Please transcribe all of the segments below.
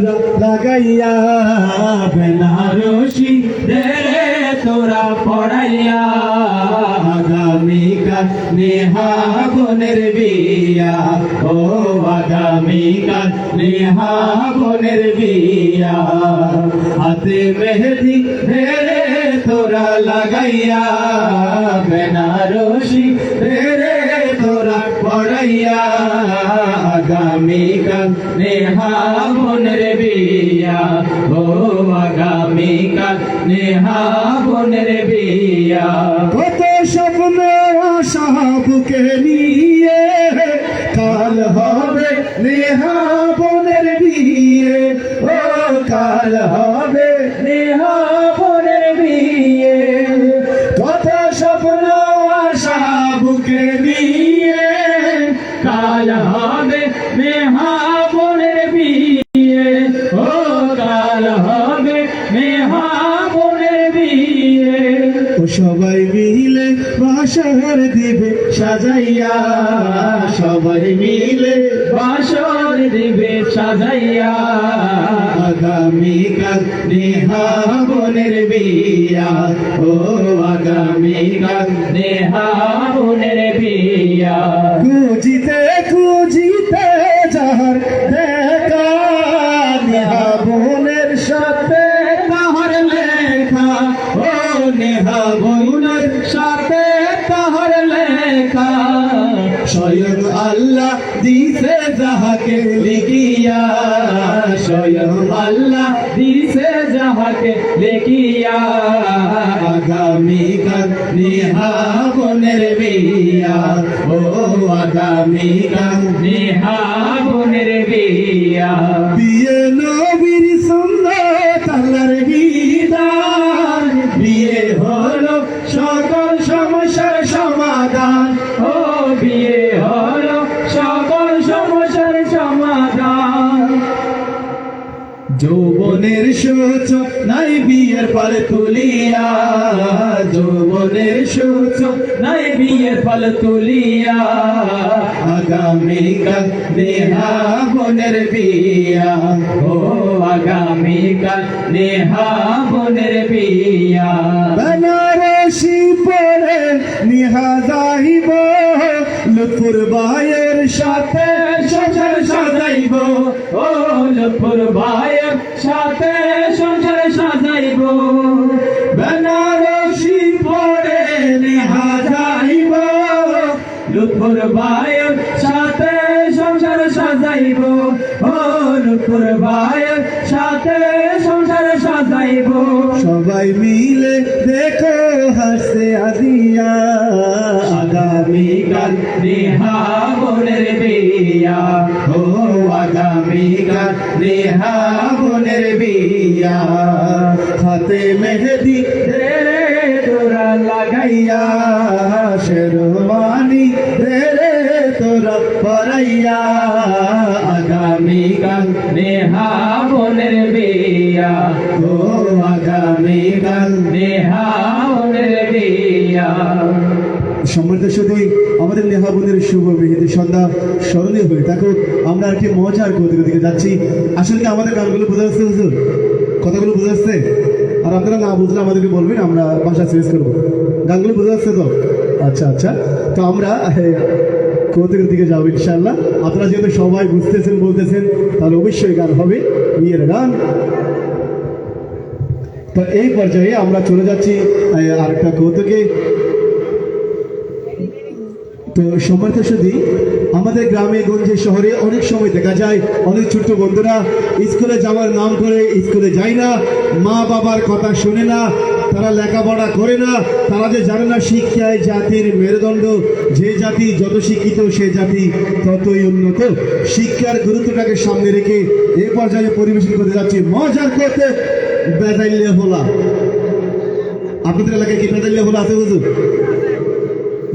তোরা লাগাইয়া বেনারসি রে তোরা পড়াইয়া আগামীকাল নেহা বোনের বিয়া ও আগামীকাল নেহা বোনের বিয়া হাতে মেহেদি রে তোরা লাগাইয়া বেনারসি রে তোরা পড়াইয়া আগামীকাল নেহা বোনের বিয়া ও আগামীকাল নেহা বোনের বিয়া কত স্বপ্ন আশা বুকে নিয়ে কাল হবে নেহা বোনের বিয়ে ও কাল হবে নেহা বোনের বিয়ে কত স্বপ্ন আশা বুকে নিয়ে কাল হবে নেহা বোনের বিয়ে ও কাল হবে নেহা বোনের বিয়ে ও সবাই মিলে বাসর দিবে সাজাইয়া সবাই মিলে বাসর দিবে সাজাইয়া আগামীকাল নেহা বোনের বিয়া ও আগামীকাল নেহা বোনের বিয়া খুঁজিতে খুঁজিতে যার দেখা নেহা বোনের সাথে তাহার লেখা ও নেহা বোনের সাথে তাহার লেখা স্বয়ং আল্লাহ দিছে যাহাকে লিখিয়া স্বয়ং আল্লাহ দিছে যাহাকে লিখিয়া আগামীকাল নেহা বোনের বিয়া ও আগামীকাল নেহা বোনের বিয়া বিয়ে নবীর সুন্নাত আল্লাহর বিধান বিয়ে হলো সকল সমস্যার সমাধান ও বিয়ে হলো সকল সমস্যার সমাধান যৌবনের সূচ নাই বিয়ের ফল তুলিয়া যৌবনের সূচ নাই বিয়ের ফল তুলিয়া আগামীকাল নেহা বোনের বিয়া ও আগামীকাল নেহা বোনের বিয়া বেনারসি পরে নেহা যাইব লুৎফুর ভাইয়ের সাথে সংসার সাজাইব ও লুৎফুর ভাইয়ের সাথে সংসার সাজাইব বেনারসি পরে নেহা যাইব লুৎফুর ভাইয়ের সাথে সংসার সাজাইব ও লুৎফুর ভাইয়ের সাথে সংসার সাজাইব সবাই মিলে দেখো হাসে আজিয়া আগামীকাল নেহা বোনের বিয়া ও আগামীকাল নেহা বোনের বিয়া হাতে মেহেদি রে তোরা লাগাইয়া শেরওয়ানি রে তোরা পরাইয়া আগামীকাল নেহা বোনের বিয়া ও আগামীকাল নেহা বোনের বিয়া সম্মানিত শুধু আমাদের নেহা বোনের শুভ বিহিত সন্ধ্যা স্মরণীয় হয়ে দেখো আমরা আর কি মজার গতির দিকে যাচ্ছি আসলে কি আমাদের গানগুলো বোঝা যাচ্ছে হুজুর কথাগুলো বোঝা যাচ্ছে আর আপনারা না বুঝলে আমাদেরকে বলবেন আমরা ভাষা চেঞ্জ করবো গানগুলো বোঝা যাচ্ছে তো আচ্ছা আচ্ছা তো আমরা কৌতুকের দিকে যাবো ইনশাল্লাহ আপনারা যেহেতু সবাই বুঝতেছেন বলতেছেন তাহলে অবশ্যই গান হবে বিয়ের গান তো এই পর্যায়ে আমরা চলে যাচ্ছি আরেকটা কৌতুকে তো সম্মানিত শুধু আমাদের গ্রামে গঞ্জে শহরে অনেক সময় দেখা যায় অনেক ছোট্ট বন্ধুরা স্কুলে যাওয়ার নাম করে স্কুলে যায় না মা বাবার কথা শোনে না তারা লেখাপড়া করে না তারা যে জানে না শিক্ষায় জাতির মেরুদণ্ড যে জাতি যত শিক্ষিত সে জাতি ততই উন্নত শিক্ষার গুরুত্বটাকে সামনে রেখে এ পর্যায়ে পরিবেশন করতে যাচ্ছি মজার করতে বেদাইলে হোলা আপনাদের এলাকায় কি বেদাইলে হোলা আছে হুজুর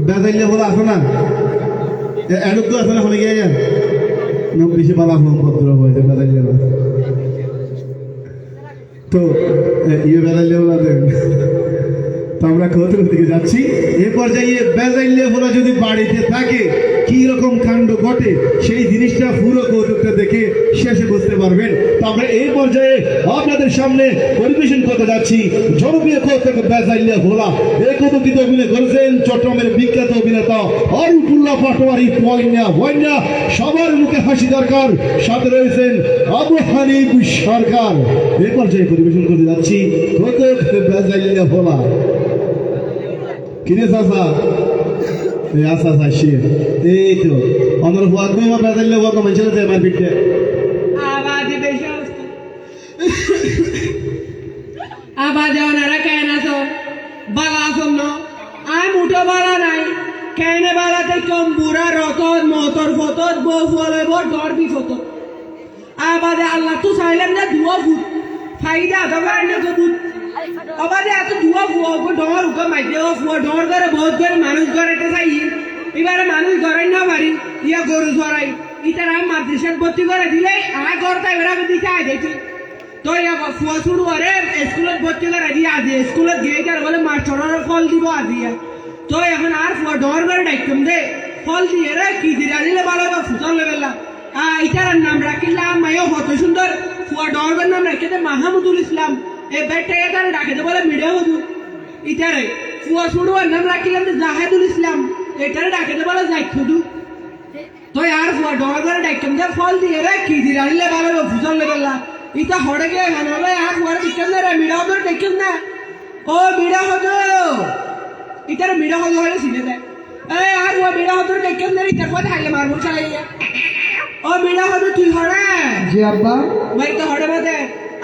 বেদাইলে হোলা আছে না এডুক তো আছে না হলে গিয়ে যান বেশি বালা ভদ্র হয়েছে বেদাইলে তো ইয়ে বেদাইলে হোলা দেন তো আমরা কৌতুক দিকে যাচ্ছি। এ পর্যায়ে বেজাইলে ভোলা যদি বাড়িতে থাকে কি রকম কাণ্ড ঘটে সেই জিনিসটা পুরো কৌতুকটা দেখে শেষে বুঝতে পারবেন। তো আমরা এই পর্যায়ে আপনাদের সামনে পরিবেশন করতে যাচ্ছি জনপ্রিয় কৌতুক বেজাইলে ভোলা। এই কৌতুকটিতে অভিনয় করেছেন চট্টগ্রামের বিখ্যাত অভিনেতা আরিফুল্লাহ পাটোয়ারি। বন্যা সবার মুখে হাসি দরকার, সাথে রয়েছেন আবু হানিফ সরকার। এই পর্যায়ে পরিবেশন করতে যাচ্ছি কৌতুক বেজাইলে ভোলা। কিনে চাষা আসা চাষি এই তো আমার ভাগ্য আমার বেজাইলে ভাগ্য মানুষের দেয় আমার পিঠে আবাদে ওনারা কেন আছো বালা আসম ন আমি মুঠো বালা নাই কেনে বালাতে কম বুড়া রতন মতর ফতর বউ ফলে বর ডর বি ফতর আবাদে আল্লাহ তো চাইলাম না দুয়া ভূত ফাইদা দবার না ভূত আবাদে এত দুয়া ফুয়া ডর উকা মাইতে ও ফুয়া ডর করে বহুত করে মানুষ ঘরে এটা চাই এবারে মানুষ ঘরে না পারি ইয়া গরু ধরাই ইতার আমি মাদ্রাসার ভর্তি করে দিলে আর ঘরটা এবার আমি দিতে আয় দেখি তো ফুয়া শুরু করে স্কুলত ভর্তি করে দিয়ে আজি স্কুলত গিয়ে তার বলে মাস্টারের ফল দিব আজি তো এখন আর ফুয়া ডর করে ডাইকম দে ফল দিয়ে রে কি দিয়ে দিলে ভালো হবে ফুটল লেবেলা ইটার নাম রাখিলাম মায়ও কত সুন্দর ফুয়া ডর নাম রাখে দে মাহমুদুল ইসলাম এ বেটে এটার ডাকে দে বলে মিডিয়া হুজুর ইটারে ফুয়া শুরু নাম রাখিলাম যে জাহেদুল ইসলাম এটারে ডাকে দে বলে যাই খুদু তো আর ফুয়া ডর করে ডাইকম দে ফল দিয়ে রে কি দিয়ে দিলে ভালো হবে ফুটল লেবেলা ইটা হড়ে গিয়ে হানলে আর ফুয়ারে দিকেন না রে মিডিয়া হুজুর দেখেন না ও মিডিয়া হুজুর ইটারে মিডিয়া হুজুর হলে সিনে দেয় এই আর ফুয়া মিডিয়া হুজুর দেখেন না ইটার পথে হাইলে মারবো চালাইয়া ও মিডিয়া হুজুর তুই হড়ে জি আব্বা ভাই তো হড়ে বাদে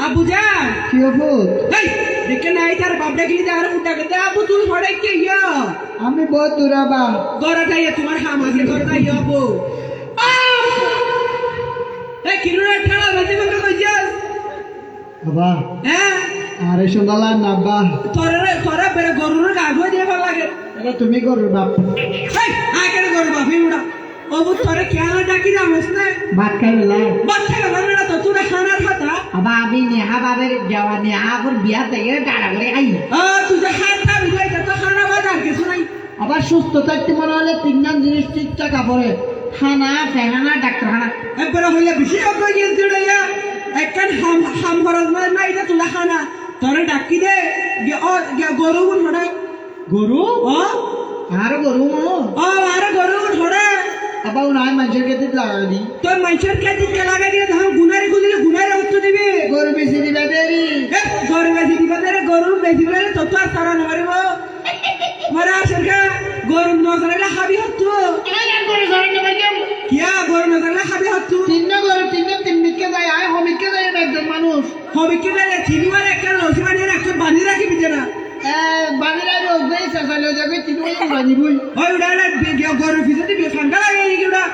আবু যা কি হবো এই দেখে না ইটার বাপডা কি আর ফুটা কে আবু তুই হড়ে কে ইয়া আমি বহুত দূর আব্বা গড়া যাইয়া তোমার হামাকে গড়া যাইয়া আবু এই কিরুরা ঠাড়া বাজে মঙ্গল কইছাস আব্বা হ্যাঁ আরে শোনালা না আব্বা তোরা বেরে গরুর গাগুয়া দিয়ে ভালো লাগে এটা তুমি করো বাপ এই আকের গরু বাপি উড়া অবু তোরে কেন ডাকি জানিস না ভাত খাইলা বাচ্চা গেল না তো তোরা খানার কথা আব্বা আমি নেহা বাবের যাওয়া নেহা এখন বিয়া থেকে টাকা করে আই তুই যে খাতা বিলাই তো খানা বাজার কিছু নাই আবার সুস্থ থাকতে মনে হলে তিনজন জিনিস ঠিকঠাক পড়ে খানা ফেহানা ডাক্তারখানা একবার হইলে বেশি অগ্র গিয়েছে রে একখান হাম খরচ না এটা তোলা খানা তোরে ডাকি দে গরু হড়াই গরু ও আর গরু আরে গরু হড়ে আব্বা নাই মানুষের ক্ষেত্রে লাগাই দি তোর মানুষের কাছে লাগাই দিয়ে ধর গুনারে গুলিলে গুনারে উত্তর দিবি গরু বেশি দিবে দেরি গরু বেশি দিবা রে গরু বেশি বলে তো তো আর তারা না মারিব মারা আসরকা গরু নজরে হাবি হতো কিয়া গরু নজরে হাবি হতো তিন মিটকে যায় আয় হমিককে যায় একজন মানুষ হবিকে দেয় চিনিবার একটা রসিবানের একটা বানি রাখি বিজনা বানিরা রোগ দেই সাসালো যাবে তিন ওই বানি বই ওই উড়ালে গরু ফিসে দিবি ঠান্ডা লাগে কি উড়া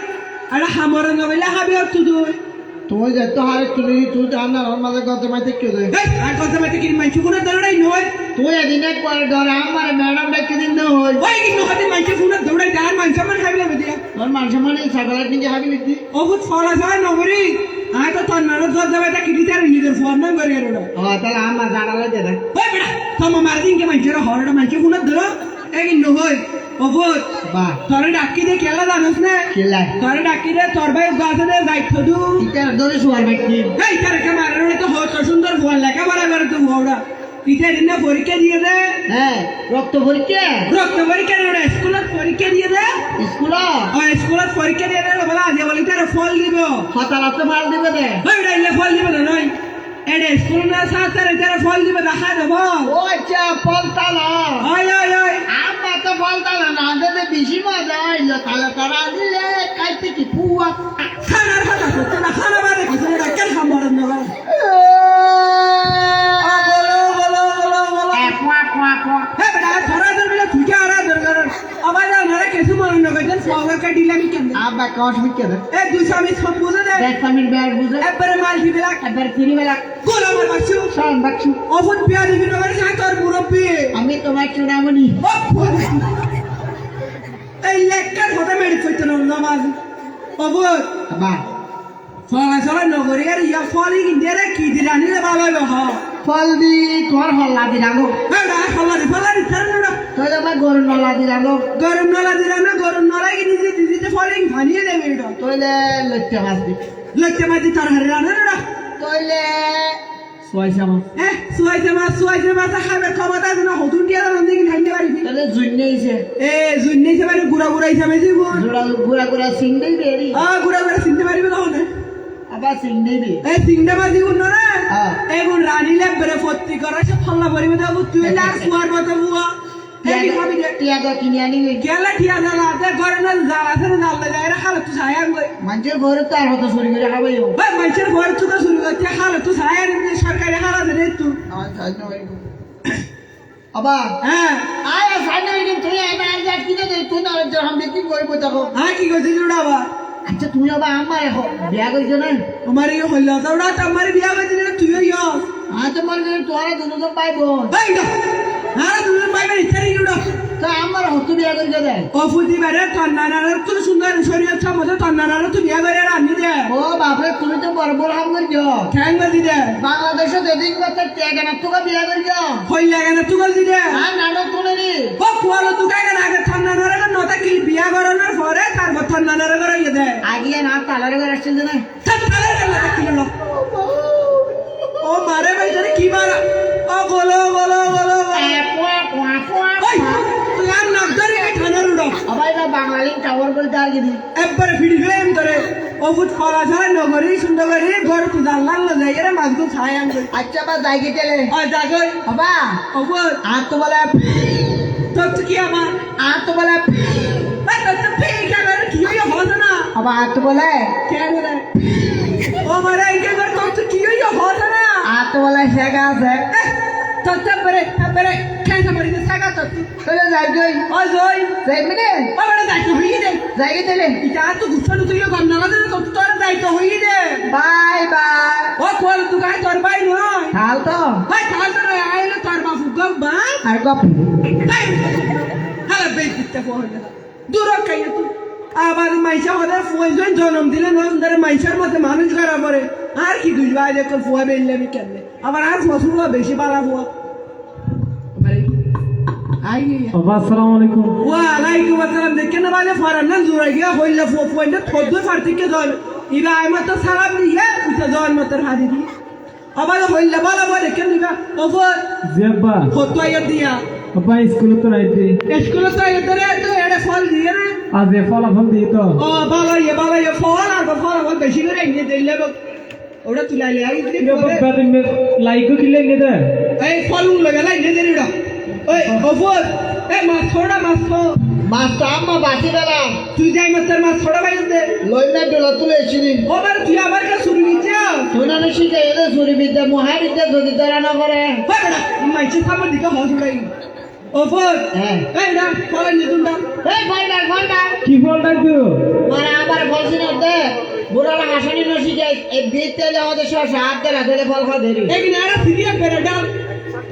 আরে হামর নবেলা হাবি হতো তুই তুই যত হারে তুলি তুই জানা আমাদের গত মাইতে কি দেয় আর কথা মাইতে কি মাইছু কোন দৌড়াই নয় তুই এদিন এক পরে ধরে আমার ম্যাডাম ডাকি দিন না হই ওই কি নহতে মাইছু কোন দৌড়াই যার মাইছু মান হাবি হবে দিয়া তোর মানুষ মানে ছাগলের দিকে হাবি লিখতি বহুত ফলা যায় নগরি আয় তো তোর নারদ ধর যাবে তা কি দিতার নিজের ফোন না করে এরোডা তাহলে আমার জানালা দে দে ওই বেটা তোর মার দিন কে মাইছু হরডা মাইছু কোন ধরো এই নহই বহুত বাহ তোরে ডাকি দে কেলা জানোস না খেলা তোরে ডাকি দে তোর ভাই গাছে দে যাইতো দু ইটার ধরে শুয়ার ব্যক্তি এই তার কে মারনে তো হত সুন্দর ফোন লেখা বড় করে তো হওড়া পিঠে দিন পরীক্ষা দিয়ে দে হ্যাঁ রক্ত পরীক্ষা পরীক্ষা দিয়ে স্কুলত পরীক্ষা দিয়ে দে স্কুল স্কুলত পরীক্ষা দিয়ে দে বলা আজ বলি তার ফল দিব হতালাত মাল দিবে দে ওই ডাইলে ফল দিব না নয় এডে স্কুল না সাথে তার ফল দিব দেখা দেব ও আচ্ছা ফলতালা ওই ওই ওই আমরা তো ফলতালা না দে বেশি মজা হইলো তাহলে তারা দিলে কাইতে কি পুয়া খানার কথা করতে না খানা বাদে কিছু না কেন খাবার না হ্যাঁ বেটা ধরা ধরবি তুই আর দরকার আবার না কিছু মনে না কইতেন সওয়া কা দিলামি কেন আব্বা কস বিকে দে এ 200 আমি সব বুঝে দে দেখ আমি ব্যাগ বুঝে একবারে মাল দিবি লাগ একবার ফিরি বেলা গোল আমার বাচ্চু সান বাক্সু অফুট বিয়া দিবি না মানে তোর মুরব্বি আমি তোমার চুড়ামণি এই লেখার কথা মেরে কইতে না নামাজ অবুত আব্বা ফলা চলা নগরী আর ইয়া ফলি কিনতে রে কি দিলানি রে ভালো হবে হ ফল দি তোমার হল্লা দি রাখো ফলারি ছাড়া তাহলে আমার গরু নলা দি রাখো গরম নলা দিলা না গরম নলা কি দিতে দিতে ফলিং ভানিয়ে দেবে এটা তাহলে লইতে মাছ দি লইতে মাঝে তার হারে রান্না না তাহলে সোয়াইছা মাছ সুয়াইছে মাছ খাবে ক্ষমতা আছে না হতুন দিয়া রান্ধি কি খাইতে পারবি তাহলে জুইনে ইছে জুন্নি সে বাড়ি গুড়া গুড়া হিসাবে দিব গুড়া গুড়া সিংড়ি বেরি গুড়া গুড়া চিনতে পারবি তখন আবার সিংড়ি বি সিংড়া মাছ দিব না হ্যাঁ। এগুন রানিলে বেড়ে ফত্তি করা সে ফল্লা পরিবে দেবো তুই না সুয়ার মতো বুয়া খাবি টিয়া কিনে আনি গেলে ঠিয়া জানা ঘরে না জাল আছে না জাল যায় খালে তুই ছায়া গই মানুষের ঘরে তার হতো চুরি করে খাবে ভাই মানুষের ঘরে তুই শুরু করতে খালে তুই ছায়া সরকারি খালা দে তুই আবা হ্যাঁ আয় সাইনা হইনি তুই এবার যা কিনে দে তুই না যখন বিক্রি করবো তখন হ্যাঁ কি করছিস ওটা আবার আচ্ছা তুমি আবার আমার বিয়া করছো না তোমার এই হইল তো ওটা তোমার বিয়া করছিস না তুইও ইয়স তোমার তোরা দুটো পাইবো ভাই না হ্যাঁ তুমি পাইবে ইচ্ছা নেই ওটা তো আমার হতো বিয়া করছো দেয় ও ফুটি বেড়ে তন্নানার খুব সুন্দর শরীর মধ্যে তন্নানার তুই বিয়া করে রান্নি দে ও বাপরে তুমি তো বড় বড় হাম করছো ঠ্যাং দি দে বাংলাদেশে যেদিন কথা ত্যাগ না তোকে বিয়া করছো হই লাগে না তুই দি দে আর নাটক তুলে নি ও কুয়ালো তুই কাকে না আগে তন্নানার নতা কি বিয়া করানোর পরে তারপর তন্নানার করে ইয়ে দে আগে না তালারে করে আসছিল না তালারে গেল কিলো ও মারে ভাই জানে কি মারা ও বলো তুই আর নাক ধরে ঠান্ডার উড়ো আবার না বাঙালি টাওয়ার বলতে আর কি একবারে ফিডি ফেম করে ও ফুট ফলা ছাড়া নগরী সুন্দর করে ঘর তুই জানলাম না যাই রে মাছগুলো ছায় আম করে আচ্ছা বা যাই গেলে ও জাগই বাবা ও বল আর তো বলে তোর তো কি আমার আর তো বলে তোর তো ফেক কেন কি হইয়া হতো না আবার আর তো বলে কেন রে ও মারা ইনকে করে তোর তো কি হইয়া হতো না আর তো বলে শেখা আছে তোর তারপরে খেয়ে মারি দে সাগা তোর চলে যাই গই ও জয় যাই মিনে ও বড় দায়িত্ব হইয়ে দে যাই গেলে এটা তো গুছানো তুই গন্না লাগে তোর তোর দায়িত্ব হইয়ে দে বাই বাই ও কোল তুই কাই তোর ভাই নয় হাল তো ভাই তাহলে তো আইলে তোর বাবু গপ ভাই আর গপ ভাই হালা বেশ দিতে ফোন দূর কাই তুই আবার মাইশা হলে ফোন জয়েন জন্ম দিলে নন্দরে মাইশার মধ্যে মানুষ করা পরে আর কি দুই ভাই দেখো ফুয়া বেললে আমি কেন আবার আর ফসুলা বেশি বাড়া ফুয়া আসসালামু আলাইকুম ওয়ালাইকুম আসসালাম দেখে না বালে ফরান না জোড়াই গিয়া হইলে ফোনটা থদ্দ ফার্টিকে জল ইবা আই মত সালাম দিয়ে উঠে জল মত হাদি দি আবার হইলে বালা বলে দেখে নিবা ওফর জিয়াব্বা ফটো আইয়া দিয়া আপা স্কুলে তো নাইতে স্কুল তো আইয়া ধরে তো এড়ে ফল দিয়ে না আজ ফলাফল দিয়ে তো ও বালা ইয়ে ফল আর ফল বেশি করে এনে দিলে ওটা তুলাইলে আই বাবা লাইকো কিলে গেদে এই ফল লাগে লাই নে দিড়া ওই ওফর এই মাছ থো মাছটা আম্মা বাঁচি গেলাম তুই যাই মাছ থোড়া বাইরে দে লইনা ডোলা তুলে এসেছিলি ও বার তুই আমার কাছে শুরু নিচ্ছে শোনানো শিখে এলে ছুরি বিদ্যা মহাবিদ্যা যদি তারা না করে মাইছে সামনে দিকে হস উড়াই ওপর হ্যাঁ এই না ফলেন নিতুনটা এই ভাইডা কি ফল ডাকতো মানে আবার বলছি না দে বুড়ালা হাসানি নসি যায় এই বীজ তেলে আমাদের সব হাত দেলা দিলে ফল খা দেরি এই না ফিরিয়া বেরে ডাল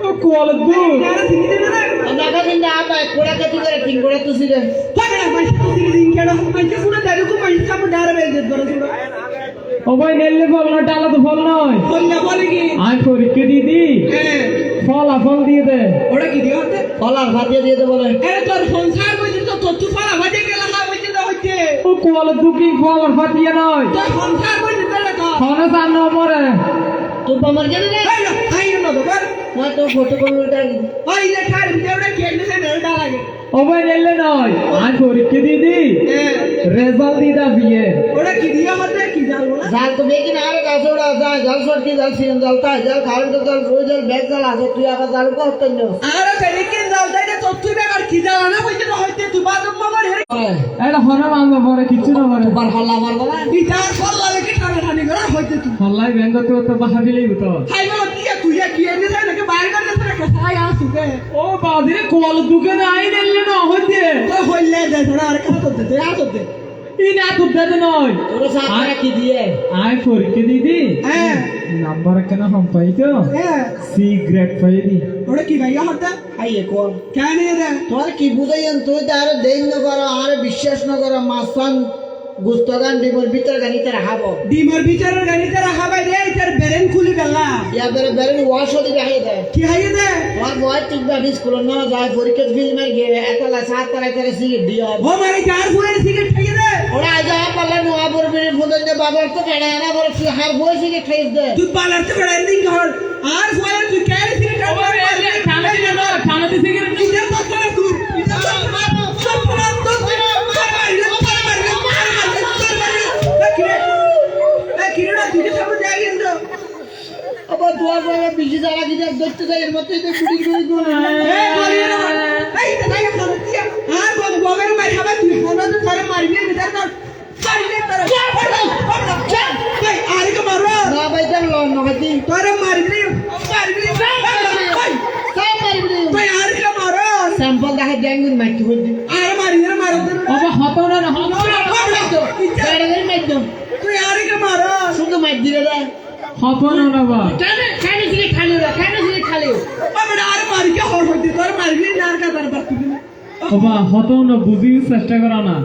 ও কোয়াল দু না ফিরি দেবে না নাকা দিন আপা কোড়া কেটে করে তিন করে তুসি দে পাগড়া মাইছে ফিরি দিন কেন মাইছে পুরো দাঁড়ু কো মাইছে সামনে দাঁড়া বেজে ধরে ছিল ও ভাই নেলে ফল না ডালা তো ফল নয় বললা বলে কি আই পরীক্ষা দিদি হ্যাঁ ফলাফল দিয়ে দে ওটা কি দিয়ে হতে ফলার ভাতিয়ে দিয়ে দে বলে এরে তোর সংসার কইছিস তো তোর তুই ফালা বাজে গেলা হা কইছিস তো হইছে ও কোয়াল দু কি ফল আর ফাটিয়ে নয় তোর সংসার কইছিস তো লাগা ফলে সান মরে তুই পামার কেন রে এই না খাই না তো কর মই তো ফটো করে উল্টা দিই ওই যে ঠার ভিতরে কেন সে নেড়া লাগে ও ভাই নেলে নয় আই পরীক্ষা দিদি হ্যাঁ রেজাল্ট দিদা বিয়ে ওটা কি দিয়ে হতে কি জাল বলা জাল তো বেকি না আরে গাছ ওড়া যায় জাল সরকি জাল সিজন জাল তাই জাল কারেন্ট জাল রোজ জাল ব্যাগ জাল আছে তুই আবার জাল করতে নিও আরে সেদিকে জাল তাইতে তো তুই বেকার কি জাল না কইতে তো হইতে তুই বাদক মামার হেরে এটা হনে মানবা পরে কিছু না পরে বার হল্লা মারবা না ইতার ফল্লা লেকে টানা টানি করে হইতে তুই হল্লাই ব্যাংক তো বাহা দিলেই তো হাই বলো তুই কি এনে যায় নাকি বাইরে করে দেছে নাকি সাই আসুকে ও বাদিরে কোয়াল দুকানে আই নেলে না হইতে তো হইলে দে ধরা আর কাজ করতে দে আসতে ই না তো দেতে নয় তোর সাথে কি দিয়ে আই পরীক্ষা দিদি হ্যাঁ নাম্বার কেন হাম পাই তো হ্যাঁ সি গ্রেড পাই দি ওটা কি ভাইয়া হতে আইয়ে কোন কেন রে তোর কি বুঝাইন তুই তো আরে দেন না করো আরে বিশ্বাস না করো মাসান গুস্তগান ডিমর ভিতর গানি তারা হাবো ডিমের বিচারের গাড়িতে রাখা বাই রে তার বেরেন খুলি গেলা ইয়া বেরে বেরে ওয়াশ হলি গাহি দে কি হাইয়ে দে ওয়ার বয় ঠিক বা স্কুল না যায় পরীক্ষা ফিল মার গে একলা সাত তারা তারা সিগারেট দিও ও মারে চার ফুয়ের সিগারেট খাইয়ে দে ওরা আজ পাল্লা নোয়া পড়বে ফোন দে বাবার তো কেডা না বড় হার বয় সিগারেট খাইছ দে তুই পালার তো বেড়াই দিন ঘর আর ফুয়ের তুই কেন সিগারেট ঠান্ডা দিকে না ঠান্ডা দিকে সিগারেট এটা তো তোর তুই এটা তো সব পুরান তো আবার দোয়া করে বিজি যারা কি দেখতে যায় এর মধ্যে তো শুটিং করে করে না ভাই দেখ লন না ভাই স্যাম্পল দেখে ডেঙ্গুর মাইক হইদি বাবা হতো না না হতো না গাড়ি মাইক শুধু মাইক দিলে দে হতো না বাবা কেন ছিল খালি বাবা হতো না বুঝি চেষ্টা করা না